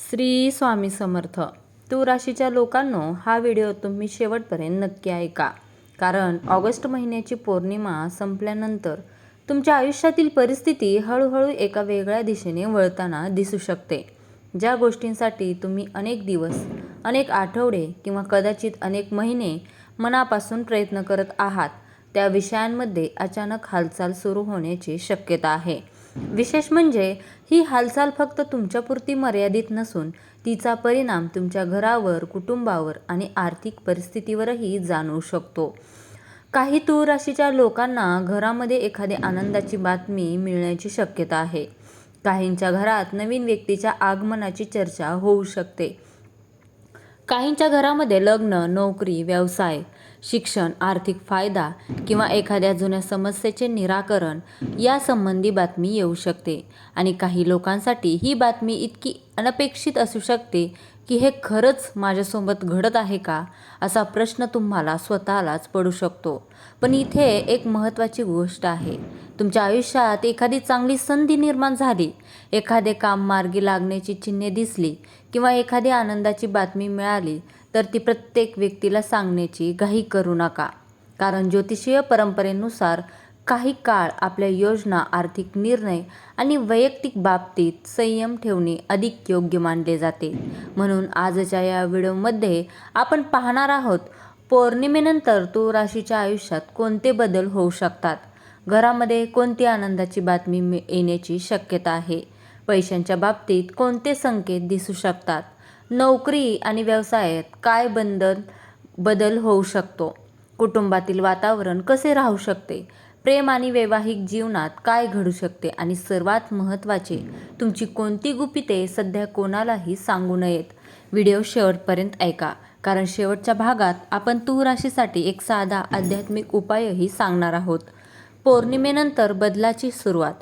श्री स्वामी समर्थ. तूळ राशीच्या लोकांनो, हा व्हिडिओ तुम्ही शेवटपर्यंत नक्की ऐका, कारण ऑगस्ट महिन्याची पौर्णिमा संपल्यानंतर तुमच्या आयुष्यातील परिस्थिती हळूहळू एका वेगळ्या दिशेने वळताना दिसू शकते. ज्या गोष्टींसाठी तुम्ही अनेक दिवस, अनेक आठवडे किंवा कदाचित अनेक महिने मनापासून प्रयत्न करत आहात, त्या विषयांमध्ये अचानक हालचाल सुरू होण्याची शक्यता आहे. विशेष म्हणजे ही हालचाल फक्त तुमच्यापुरती मर्यादित नसून तिचा परिणाम तुमच्या घरावर, कुटुंबावर आणि आर्थिक परिस्थितीवरही जाणवू शकतो. काही तूळ राशीच्या लोकांना घरामध्ये एखादी आनंदाची बातमी मिळण्याची शक्यता आहे. काहींच्या घरात नवीन व्यक्तीच्या आगमनाची चर्चा होऊ शकते. काहींच्या घरामध्ये लग्न, नोकरी, व्यवसाय, शिक्षण, आर्थिक फायदा किंवा एखाद्या जुन्या समस्येचे निराकरण यासंबंधी बातमी येऊ शकते. आणि काही लोकांसाठी ही बातमी इतकी अनपेक्षित असू शकते की हे खरंच माझ्यासोबत घडत आहे का, असा प्रश्न तुम्हाला स्वतःलाच पडू शकतो. पण इथे एक महत्त्वाची गोष्ट आहे. तुमच्या आयुष्यात एखादी चांगली संधी निर्माण झाली, एखादे काम मार्गी लागण्याची चिन्हे दिसली किंवा एखादी आनंदाची बातमी मिळाली, तर ती प्रत्येक व्यक्तीला सांगण्याची घाई करू नका. कारण ज्योतिषीय परंपरेनुसार काही काळ आपल्या योजना, आर्थिक निर्णय आणि वैयक्तिक बाबतीत संयम ठेवणे अधिक योग्य मानले जाते. म्हणून आजच्या या व्हिडिओमध्ये आपण पाहणार आहोत, पौर्णिमेनंतर तूळ राशीच्या आयुष्यात कोणते बदल होऊ शकतात, घरामध्ये कोणती आनंदाची बातमी येण्याची शक्यता आहे, पैशांच्या बाबतीत कोणते संकेत दिसू शकतात, नोकरी आणि व्यवसायात काय बदल होऊ शकतो, कुटुंबातील वातावरण कसे राहू शकते, प्रेम आणि वैवाहिक जीवनात काय घडू शकते आणि सर्वात महत्त्वाचे, तुमची कोणती गुपिते सध्या कोणालाही सांगू नयेत. व्हिडिओ शेवटपर्यंत ऐका, कारण शेवटच्या भागात आपण तूळ राशीसाठी एक साधा आध्यात्मिक उपायही सांगणार आहोत. पौर्णिमेनंतर बदलाची सुरुवात.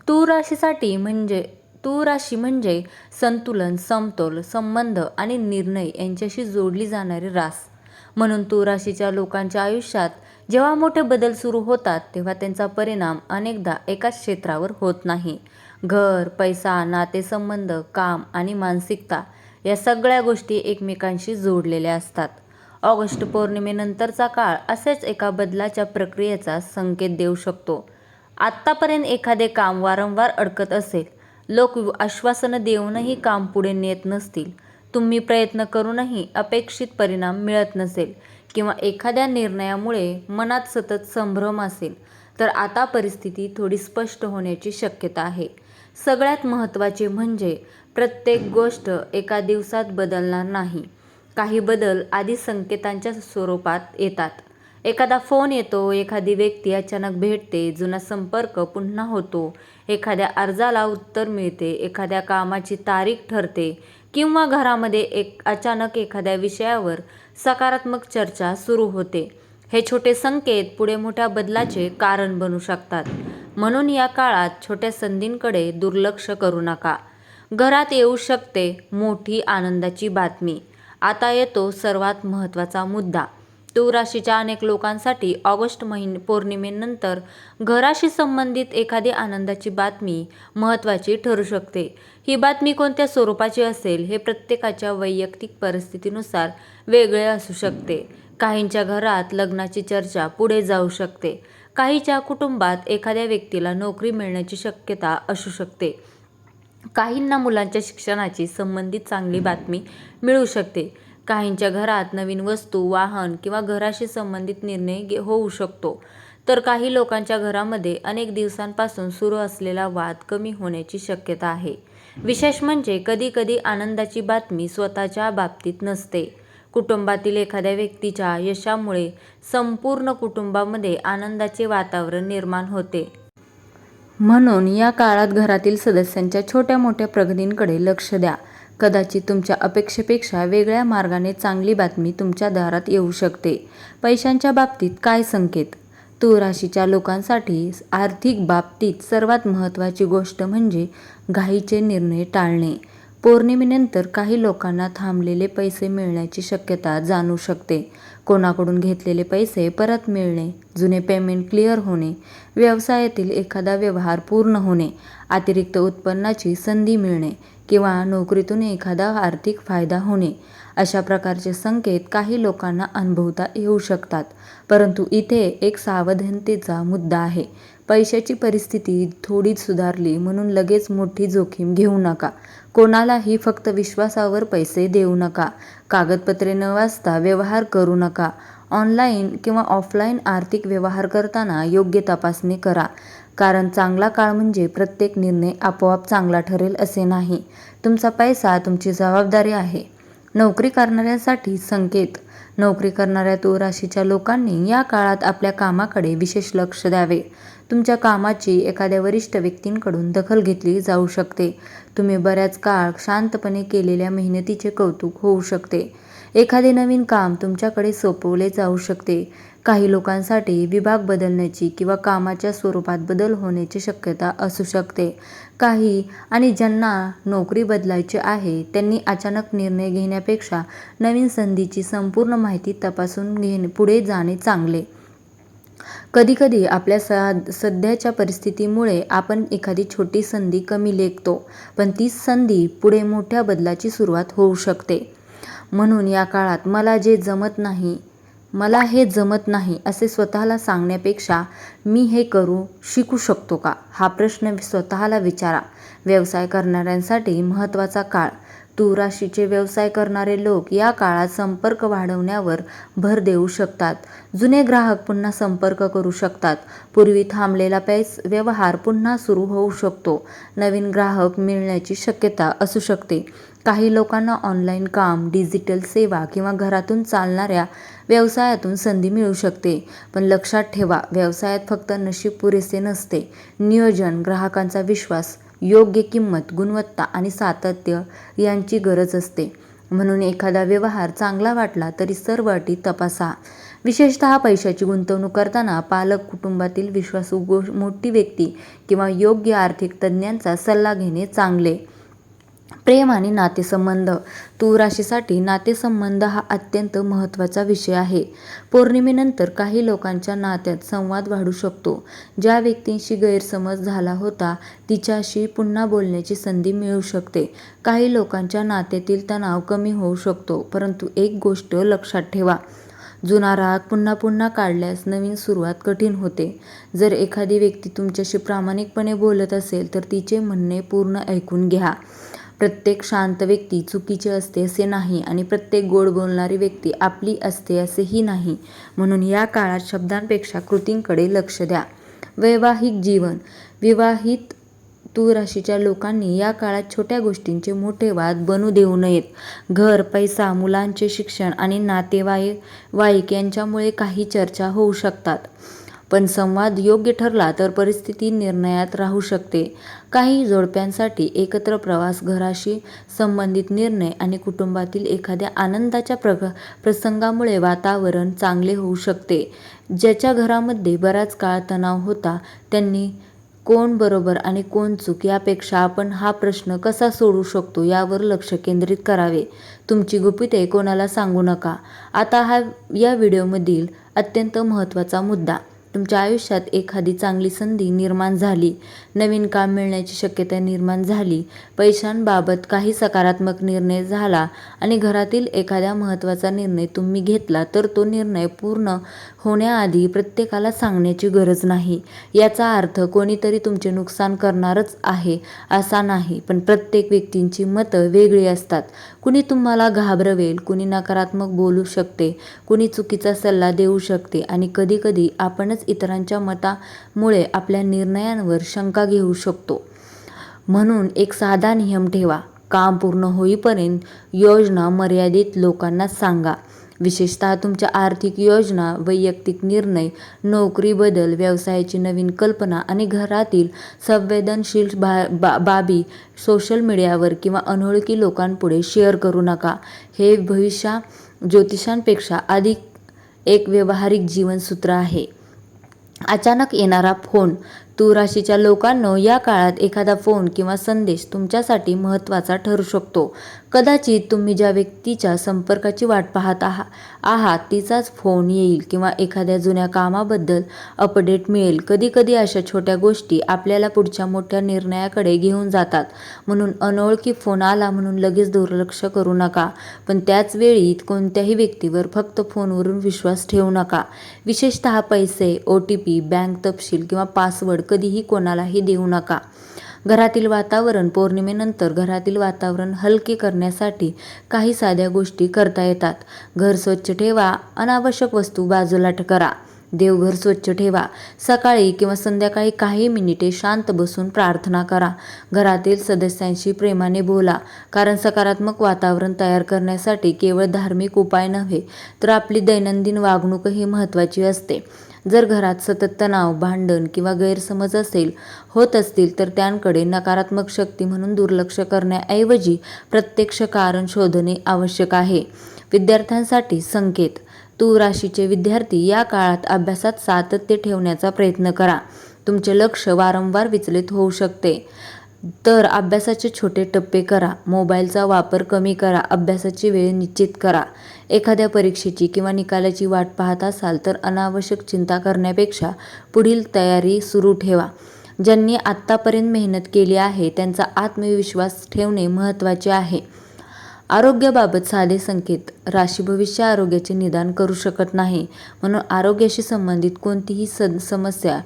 तूळ राशी म्हणजे संतुलन, समतोल, संबंध आणि निर्णय यांच्याशी जोडली जाणारी रास. म्हणून तूळ राशीच्या लोकांच्या आयुष्यात जेव्हा मोठे बदल सुरू होतात, तेव्हा त्यांचा परिणाम अनेकदा एकाच क्षेत्रावर होत नाही. घर, पैसा, नातेसंबंध, काम आणि मानसिकता या सगळ्या गोष्टी एकमेकांशी जोडलेल्या असतात. ऑगस्ट पौर्णिमेनंतरचा काळ असेच एका बदलाच्या प्रक्रियेचा संकेत देऊ शकतो. आत्तापर्यंत एखादे काम वारंवार अडकत असेल, लोक आश्वासनं देऊनही काम पुढे नेत नसतील, तुम्ही प्रयत्न करूनही अपेक्षित परिणाम मिळत नसेल किंवा एखाद्या निर्णयामुळे मनात सतत संभ्रम असेल, तर आता परिस्थिती थोडी स्पष्ट होण्याची शक्यता आहे. सगळ्यात महत्त्वाचे म्हणजे प्रत्येक गोष्ट एका दिवसात बदलणार नाही. काही बदल आधी संकेतांच्या स्वरूपात येतात. एखादा फोन येतो, एखादी व्यक्ती अचानक भेटते, जुना संपर्क पुन्हा होतो, एखाद्या अर्जाला उत्तर मिळते, एखाद्या कामाची तारीख ठरते किंवा घरामध्ये अचानक एखाद्या विषयावर सकारात्मक चर्चा सुरू होते. हे छोटे संकेत पुढे मोठ्या बदलाचे कारण बनू शकतात. म्हणून या काळात छोट्या संधींकडे दुर्लक्ष करू नका. घरात येऊ शकते मोठी आनंदाची बातमी. आता येतो सर्वात महत्त्वाचा मुद्दा. तूळ राशीच्या अनेक लोकांसाठी ऑगस्ट पौर्णिमेनंतर घराशी संबंधित एखादी आनंदाची बातमी महत्त्वाची ठरू शकते. ही बातमी कोणत्या स्वरूपाची असेल हे प्रत्येकाच्या वैयक्तिक परिस्थितीनुसार वेगळे असू शकते. काहींच्या घरात लग्नाची चर्चा पुढे जाऊ शकते. काहींच्या कुटुंबात एखाद्या व्यक्तीला नोकरी मिळण्याची शक्यता असू शकते. काहींना मुलांच्या शिक्षणाची संबंधित चांगली बातमी मिळू शकते. काहींच्या घरात नवीन वस्तू, वाहन किंवा घराशी संबंधित निर्णय होऊ शकतो. तर काही लोकांच्या घरामध्ये अनेक दिवसांपासून सुरू असलेला वाद कमी होण्याची शक्यता आहे. विशेष म्हणजे कधीकधी आनंदाची बातमी स्वतःच्या बाबतीत नसते. कुटुंबातील एखाद्या व्यक्तीच्या यशामुळे संपूर्ण कुटुंबामध्ये आनंदाचे वातावरण निर्माण होते. म्हणून या काळात घरातील सदस्यांच्या छोट्या मोठ्या प्रगतींकडे लक्ष द्या. कदाचित तुमच्या अपेक्षेपेक्षा वेगळ्या मार्गाने चांगली बातमी तुमच्या दारात येऊ शकते. पैशांच्या बाबतीत काय संकेत? तूळ राशीच्या लोकांसाठी आर्थिक बाबतीत सर्वात महत्त्वाची गोष्ट म्हणजे घाईचे निर्णय टाळणे. पौर्णिमेनंतर काही लोकांना थांबलेले पैसे मिळण्याची शक्यता जाणवू शकते. कोणाकडून घेतलेले पैसे परत मिळणे, जुने पेमेंट क्लिअर होणे, व्यवसायातील एखादा व्यवहार पूर्ण होणे, अतिरिक्त उत्पन्नाची संधी मिळणे किंवा नोकरीतून एखादा आर्थिक फायदा होणे अशा प्रकारचे संकेत काही लोकांना अनुभवता येऊ शकतात. परंतु इथे एक सावधानतेचा मुद्दा आहे. पैशाची परिस्थिती थोडीच सुधारली म्हणून लगेच मोठी जोखीम घेऊ नका. कोणालाही फक्त विश्वासावर पैसे देऊ नका. कागदपत्रे न वाचता व्यवहार करू नका. ऑनलाईन किंवा ऑफलाईन आर्थिक व्यवहार करताना योग्य तपासणी करा. कारण चांगला काळ म्हणजे प्रत्येक निर्णय आपोआप चांगला ठरेल असे नाही. तुमचा पैसा तुमची जबाबदारी आहे. नोकरी करणाऱ्यांसाठी संकेत. नोकरी करणाऱ्या तुला राशीच्या लोकांनी या काळात आपल्या कामाकडे विशेष लक्ष द्यावे. तुमच्या कामाची एखाद्या वरिष्ठ व्यक्तींकडून दखल घेतली जाऊ शकते. तुम्ही बऱ्याच काळ शांतपणे केलेल्या मेहनतीचे कौतुक होऊ शकते. एखादे नवीन काम तुमच्याकडे सोपवले जाऊ शकते. काही लोकांसाठी विभाग बदलण्याची किंवा कामाच्या स्वरूपात बदल होण्याची शक्यता असू शकते. आणि ज्यांना नोकरी बदलायची आहे त्यांनी अचानक निर्णय घेण्यापेक्षा नवीन संधीची संपूर्ण माहिती तपासून पुढे जाणे चांगले. कधीकधी आपल्या सध्याच्या परिस्थितीमुळे आपण एखादी छोटी संधी कमी लेखतो, पण तीच संधी पुढे मोठ्या बदलाची सुरुवात होऊ शकते. म्हणून या काळात मला हे जमत नाही असे स्वतःला सांगण्यापेक्षा मी हे शिकू शकतो का हा प्रश्न स्वतःला विचारा. व्यवसाय करणाऱ्यांसाठी महत्त्वाचा काळ. तुला राशीचे व्यवसाय करणारे लोक या काळात संपर्क वाढवण्यावर भर देऊ शकतात. जुने ग्राहक पुन्हा संपर्क करू शकतात. पूर्वी थांबलेला व्यवहार पुन्हा सुरू होऊ शकतो. नवीन ग्राहक मिळण्याची शक्यता असू शकते. काही लोकांना ऑनलाईन काम, डिजिटल सेवा किंवा घरातून चालणाऱ्या व्यवसायातून संधी मिळू शकते. पण लक्षात ठेवा, व्यवसायात फक्त नशीब पुरेसे नसते. नियोजन, ग्राहकांचा विश्वास, योग्य किंमत, गुणवत्ता आणि सातत्य यांची गरज असते. म्हणून एखादा व्यवहार चांगला वाटला तरी सर्व अटी तपासा. विशेषतः पैशाची गुंतवणूक करताना पालक, कुटुंबातील विश्वासू मोठी व्यक्ती किंवा योग्य आर्थिक तज्ज्ञांचा सल्ला घेणे चांगले. प्रेम आणि नातेसंबंध. तुला राशीसाठी नातेसंबंध हा अत्यंत महत्त्वाचा विषय आहे. पौर्णिमेनंतर काही लोकांच्या नात्यात संवाद वाढू शकतो. ज्या व्यक्तींशी गैरसमज झाला होता तिच्याशी पुन्हा बोलण्याची संधी मिळू शकते. काही लोकांच्या नात्यातील तणाव कमी होऊ शकतो. परंतु एक गोष्ट लक्षात ठेवा, जुना राग पुन्हा पुन्हा काढल्यास नवीन सुरुवात कठीण होते. जर एखादी व्यक्ती तुमच्याशी प्रामाणिकपणे बोलत असेल तर तिचे म्हणणे पूर्ण ऐकून घ्या. प्रत्येक शांत व्यक्ती चुकीची असते असे नाही आणि प्रत्येक गोड बोलणारी व्यक्ती आपली असते असेही नाही. म्हणून या काळात शब्दांपेक्षा कृतींकडे लक्ष द्या. वैवाहिक जीवन. विवाहित तुला राशीच्या लोकांनी या काळात छोट्या गोष्टींचे मोठे वाद बनू देऊ नयेत. घर, पैसा, मुलांचे शिक्षण आणि नातेवाईक यांच्यामुळे काही चर्चा होऊ शकतात. पण संवाद योग्य ठरला तर परिस्थिती निर्णयात राहू शकते. काही जोडप्यांसाठी एकत्र प्रवास, घराशी संबंधित निर्णय आणि कुटुंबातील एखाद्या आनंदाच्या प्रसंगामुळे वातावरण चांगले होऊ शकते. ज्याच्या घरामध्ये बराच काळ तणाव होता त्यांनी कोण बरोबर आणि कोण चूक यापेक्षा आपण हा प्रश्न कसा सोडवू शकतो यावर लक्ष केंद्रित करावे. तुमची गुपिते कोणाला सांगू नका. आता या व्हिडिओमधील अत्यंत महत्त्वाचा मुद्दा. तुमच्या आयुष्यात एखादी चांगली संधी निर्माण झाली, नवीन काम मिळण्याची शक्यता निर्माण झाली, पैशांबाबत काही सकारात्मक निर्णय झाला आणि घरातील एखादा महत्त्वाचा निर्णय तुम्ही घेतला तर तो निर्णय पूर्ण होण्याआधी प्रत्येकाला सांगण्याची गरज नाही. याचा अर्थ कोणीतरी तुमचे नुकसान करणारच आहे असा नाही, पण प्रत्येक व्यक्तींची मतं वेगळी असतात. कुणी तुम्हाला घाबरवेल, कुणी नकारात्मक बोलू शकते, कुणी चुकीचा सल्ला देऊ शकते आणि कधीकधी आपणच इतरांच्या मतामुळे आपल्या निर्णयांवर शंका घेऊ शकतो. म्हणून एक साधा नियम ठेवा. काम पूर्ण होईपर्यंत योजना मर्यादित लोकांना सांगा. विशेषतः तुमच्या आर्थिक योजना, वैयक्तिक निर्णय, नोकरी बदल, व्यवसायाची नवीन कल्पना आणि घरातील संवेदनशील बाबी सोशल मीडियावर किंवा अनोळखी लोकांपुढे शेअर करू नका. हे ज्योतिषांपेक्षा अधिक एक व्यावहारिक जीवनसूत्र आहे. अचानक येणारा फोन. तूळ राशीच्या लोकांनो, या काळात एखादा फोन किंवा संदेश तुमच्यासाठी महत्त्वाचा ठरू शकतो. कदाचित तुम्ही ज्या व्यक्तीच्या संपर्काची वाट पाहत आहात तिचाच फोन येईल किंवा एखाद्या जुन्या कामाबद्दल अपडेट मिळेल. कधीकधी अशा छोट्या गोष्टी आपल्याला पुढच्या मोठ्या निर्णयाकडे घेऊन जातात. म्हणून अनोळखी फोन आला म्हणून लगेच दुर्लक्ष करू नका. पण त्याच वेळी कोणत्याही व्यक्तीवर फक्त फोनवरून विश्वास ठेवू नका. विशेषतः पैसे, OTP, बँक तपशील किंवा पासवर्ड कधीही कोणालाही देऊ नका. घरातील वातावरण पौर्णिमेनंतर घरातील वातावरण हलके करण्यासाठी काही साध्या गोष्टी करता येतात. घर स्वच्छ ठेवा. अनावश्यक वस्तू बाजूला करा. देवघर स्वच्छ ठेवा. सकाळी किंवा संध्याकाळी काही मिनिटे शांत बसून प्रार्थना करा. घरातील सदस्यांशी प्रेमाने बोला, कारण सकारात्मक वातावरण तयार करण्यासाठी केवळ धार्मिक उपाय नव्हे तर आपली दैनंदिन वागणूकही महत्त्वाची असते. जर घरात सतत तणाव, भांडण किंवा गैरसमज होत असतील तर त्यांकडे नकारात्मक शक्ती म्हणून दुर्लक्ष करण्याऐवजी प्रत्यक्ष कारण शोधणे आवश्यक आहे. विद्यार्थ्यांसाठी संकेत. तूळ राशीचे विद्यार्थी, या काळात अभ्यासात सातत्य ठेवण्याचा प्रयत्न करा. तुमचे लक्ष वारंवार विचलित होऊ शकते, तर अभ्यासाचे छोटे टप्पे करा. मोबाईलचा वापर कमी करा. अभ्यासाची वेळ निश्चित करा. एखाद्या परीक्षेची किंवा निकालाची वाट पाहत असाल तर अनावश्यक चिंता करण्यापेक्षा पुढील तयारी सुरू ठेवा. ज्यांनी आत्तापर्यंत मेहनत केली आहे त्यांचा आत्मविश्वास ठेवणे महत्त्वाचे आहे. आरोग्याबाबत साधे संकेत. राशी भविष्य आरोग्याचे निदान करू शकत नाही, म्हणून आरोग्याशी संबंधित कोणतीही समस्या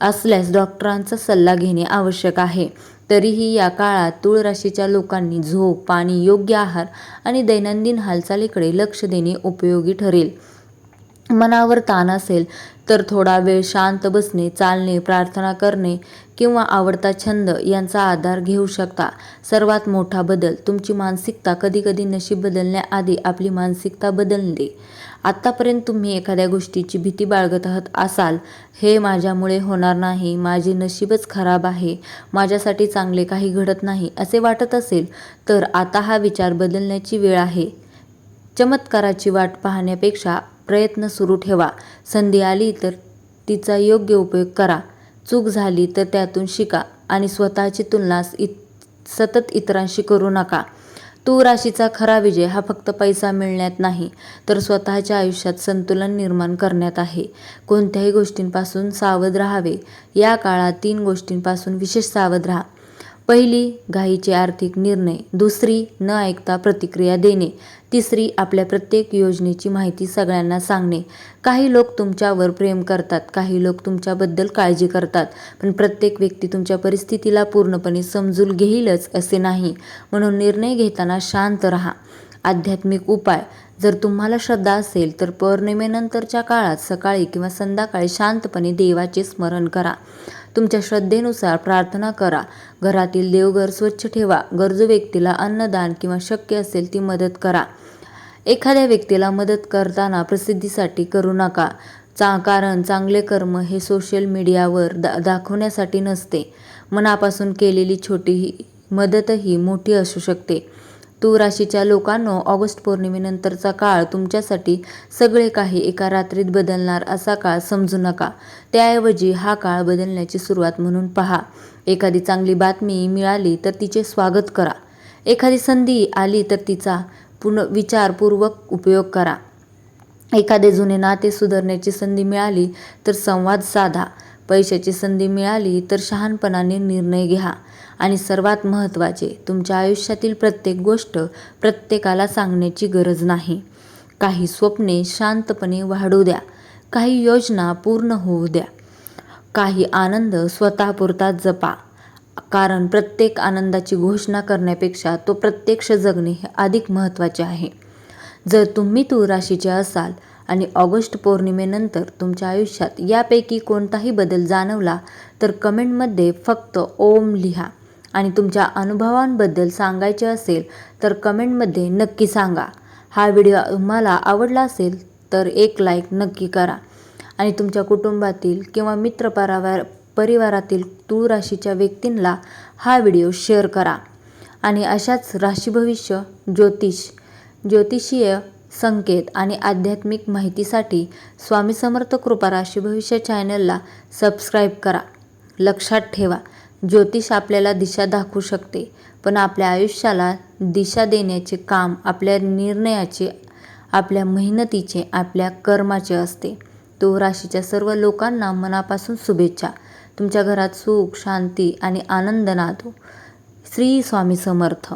असल्यास डॉक्टरांचा सल्ला घेणे आवश्यक आहे. तरीही या काळात तूळ राशीच्या लोकांनी झोप, पाणी, योग्य आहार आणि दैनंदिन हालचालीकडे लक्ष देणे उपयोगी ठरेल. मनावर ताण असेल तर थोडा वेळ शांत बसणे, चालणे, प्रार्थना करणे किंवा आवडता छंद यांचा आधार घेऊ शकता. सर्वात मोठा बदल. तुमची मानसिकता. कधीकधी नशीब बदलण्याआधी आपली मानसिकता बदलते. आत्तापर्यंत तुम्ही एखाद्या गोष्टीची भीती बाळगत असाल, हे माझ्यामुळे होणार नाही, माझे नशीबच खराब आहे, माझ्यासाठी चांगले काही घडत नाही असे वाटत असेल तर आता हा विचार बदलण्याची वेळ आहे. चमत्काराची वाट पाहण्यापेक्षा प्रयत्न सुरू ठेवा. संधी आली तर तिचा योग्य उपयोग करा. चूक झाली तर त्यातून शिका आणि स्वतःची तुलना सतत इतरांशी करू नका. तूळ राशीचा खरा विजय हा फक्त पैसा मिळण्यात नाही तर स्वतःच्या आयुष्यात संतुलन निर्माण करण्यात आहे. कोणत्याही गोष्टींपासून सावध राहावे. या काळात 3 गोष्टींपासून विशेष सावध राहा. पहिली, घाईचे आर्थिक निर्णय. दुसरी, न ऐकता प्रतिक्रिया देणे. तिसरी, आपल्या प्रत्येक योजनेची माहिती सगळ्यांना सांगणे. काही लोक तुमच्यावर प्रेम करतात, काही लोक तुमच्याबद्दल काळजी करतात, पण प्रत्येक व्यक्ती तुमच्या परिस्थितीला पूर्णपणे समजून घेईलच असे नाही. म्हणून निर्णय घेताना शांत राहा. आध्यात्मिक उपाय. जर तुम्हाला श्रद्धा असेल तर पौर्णिमेनंतरच्या काळात सकाळी किंवा संध्याकाळी शांतपणे देवाचे स्मरण करा. तुमच्या श्रद्धेनुसार प्रार्थना करा. घरातील देवघर स्वच्छ ठेवा. गरजू व्यक्तीला अन्नदान किंवा शक्य असेल ती मदत करा. एखाद्या व्यक्तीला मदत करताना प्रसिद्धीसाठी करू नका, कारण चांगले कर्म हे सोशल मीडियावर दाखवण्यासाठी नसते. मनापासून केलेली छोटी मदतही मोठी असू शकते. तूळ राशीच्या लोकांनो, ऑगस्ट पौर्णिमेनंतरचा काळ तुमच्यासाठी सगळे काही एका रात्रीत बदलणार असा काळ समजू नका. त्याऐवजी हा काळ बदलण्याची सुरुवात म्हणून पहा. एखादी चांगली बातमी मिळाली तर तिचे स्वागत करा. एखादी संधी आली तर तिचा विचारपूर्वक उपयोग करा. एखादे जुने नाते सुधारण्याची संधी मिळाली तर संवाद साधा. पैशाची संधी मिळाली तर शहाणपणाने निर्णय घ्या. आणि सर्वात महत्त्वाचे, तुमच्या आयुष्यातील प्रत्येक गोष्ट प्रत्येकाला सांगण्याची गरज नाही. काही स्वप्ने शांतपणे वाढू द्या. काही योजना पूर्ण होऊ द्या. काही आनंद स्वतःपुरताच जपा. कारण प्रत्येक आनंदाची घोषणा करण्यापेक्षा तो प्रत्यक्ष जगणे हे अधिक महत्त्वाचे आहे. जर तुम्ही तूळ राशीचे असाल आणि ऑगस्ट पौर्णिमेनंतर तुमच्या आयुष्यात यापैकी कोणताही बदल जाणवला तर कमेंटमध्ये फक्त ओम लिहा. आणि तुमच्या अनुभवांबद्दल सांगायचे असेल तर कमेंटमध्ये नक्की सांगा. हा व्हिडिओ तुम्हाला आवडला असेल तर एक लाईक नक्की करा. आणि तुमच्या कुटुंबातील किंवा परिवारातील तूळ राशीच्या व्यक्तींना हा व्हिडिओ शेअर करा. आणि अशाच राशी भविष्य ज्योतिषीय संकेत आणि आध्यात्मिक माहितीसाठी स्वामी समर्थ कृपा राशी भविष्य चॅनलला सबस्क्राईब करा. लक्षात ठेवा, ज्योतिष आपल्याला दिशा दाखवू शकते, पण आपल्या आयुष्याला दिशा देण्याचे काम आपल्या निर्णयाचे, आपल्या मेहनतीचे, आपल्या कर्माचे असते. तुला राशीच्या सर्व लोकांना मनापासून शुभेच्छा. तुमच्या घरात सुख, शांती आणि आनंद नांदो. श्री स्वामी समर्थ.